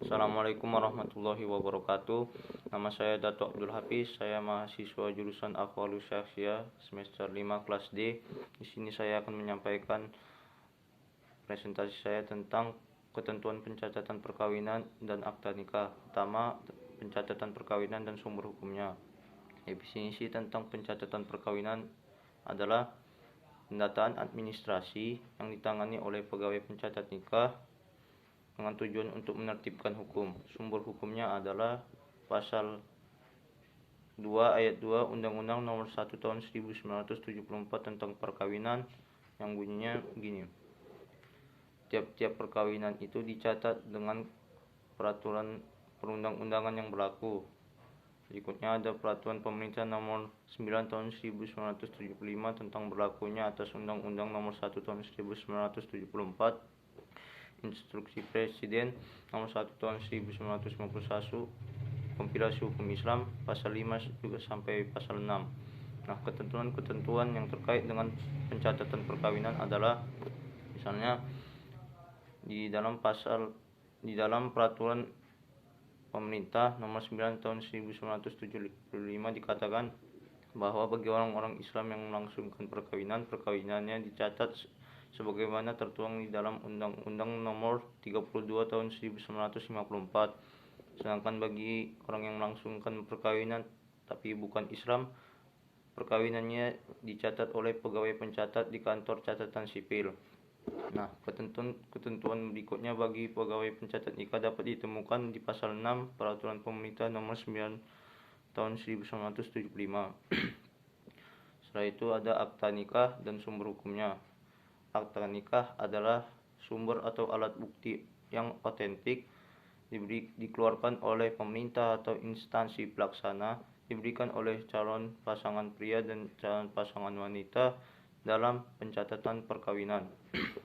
Assalamualaikum warahmatullahi wabarakatuh. Nama saya Dato Abdul Hafiz. Saya mahasiswa jurusan Akhwalus Syakhsiyah semester 5 kelas D. Di sini saya akan menyampaikan presentasi saya tentang ketentuan pencatatan perkawinan dan akta nikah. Pertama, pencatatan perkawinan dan sumber hukumnya. Definisi tentang pencatatan perkawinan adalah pendataan administrasi yang ditangani oleh pegawai pencatat nikah dengan tujuan untuk menertibkan hukum. Sumber hukumnya adalah pasal 2 ayat 2 Undang-Undang Nomor 1 Tahun 1974 tentang perkawinan, yang bunyinya begini. Tiap-tiap perkawinan itu dicatat dengan peraturan perundang-undangan yang berlaku. Berikutnya ada Peraturan Pemerintah Nomor 9 Tahun 1975 tentang berlakunya atas Undang-Undang Nomor 1 Tahun 1974, Instruksi Presiden Nomor 1 Tahun 1951, Kompilasi Hukum Islam pasal 5 juga sampai pasal 6. Nah, ketentuan-ketentuan yang terkait dengan pencatatan perkawinan adalah misalnya di dalam Peraturan Pemerintah Nomor 9 Tahun 1975 dikatakan bahwa bagi orang-orang Islam yang melangsungkan perkawinannya dicatat sebagaimana tertuang di dalam Undang-Undang Nomor 32 Tahun 1954. Sedangkan bagi orang yang melangsungkan perkawinan tapi bukan Islam, perkawinannya dicatat oleh pegawai pencatat di kantor catatan sipil. Nah, ketentuan berikutnya bagi pegawai pencatat nikah dapat ditemukan di pasal 6 Peraturan Pemerintah Nomor 9 Tahun 1975. Setelah itu ada akta nikah dan sumber hukumnya. Akta nikah adalah sumber atau alat bukti yang otentik, dikeluarkan oleh pemerintah atau instansi pelaksana, diberikan oleh calon pasangan pria dan calon pasangan wanita dalam pencatatan perkawinan.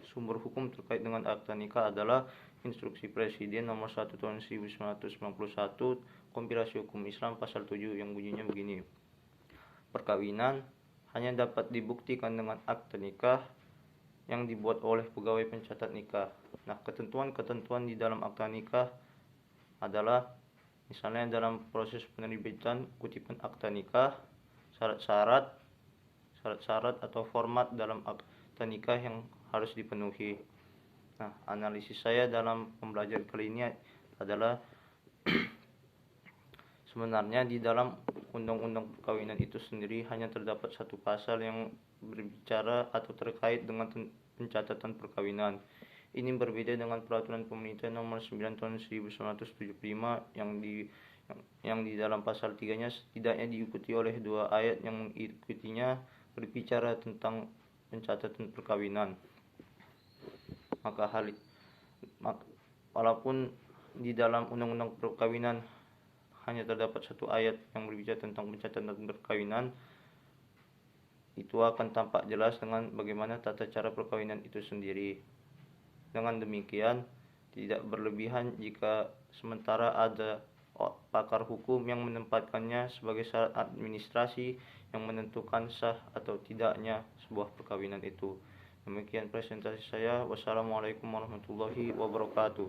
Sumber hukum terkait dengan akta nikah adalah Instruksi Presiden Nomor 1 Tahun 1991, Kompilasi Hukum Islam pasal 7, yang bunyinya begini. Perkawinan hanya dapat dibuktikan dengan akta nikah yang dibuat oleh pegawai pencatat nikah. Nah, ketentuan-ketentuan di dalam akta nikah adalah misalnya dalam proses penerbitan kutipan akta nikah, syarat-syarat atau format dalam akta nikah yang harus dipenuhi. Nah, analisis saya dalam pembelajaran kali ini adalah sebenarnya di dalam Undang-Undang Perkawinan itu sendiri hanya terdapat satu pasal yang berbicara atau terkait dengan pencatatan perkawinan. Ini berbeda dengan Peraturan Pemerintah Nomor 9 Tahun 1975 yang di dalam pasal 3-nya setidaknya diikuti oleh 2 ayat yang mengikutinya berbicara tentang pencatatan perkawinan. Walaupun di dalam Undang-Undang Perkawinan hanya terdapat satu ayat yang berbicara tentang pencatatan perkawinan, itu akan tampak jelas dengan bagaimana tata cara perkawinan itu sendiri. Dengan demikian, tidak berlebihan jika sementara ada pakar hukum yang menempatkannya sebagai syarat administrasi yang menentukan sah atau tidaknya sebuah perkawinan itu. Demikian presentasi saya. Wassalamualaikum warahmatullahi wabarakatuh.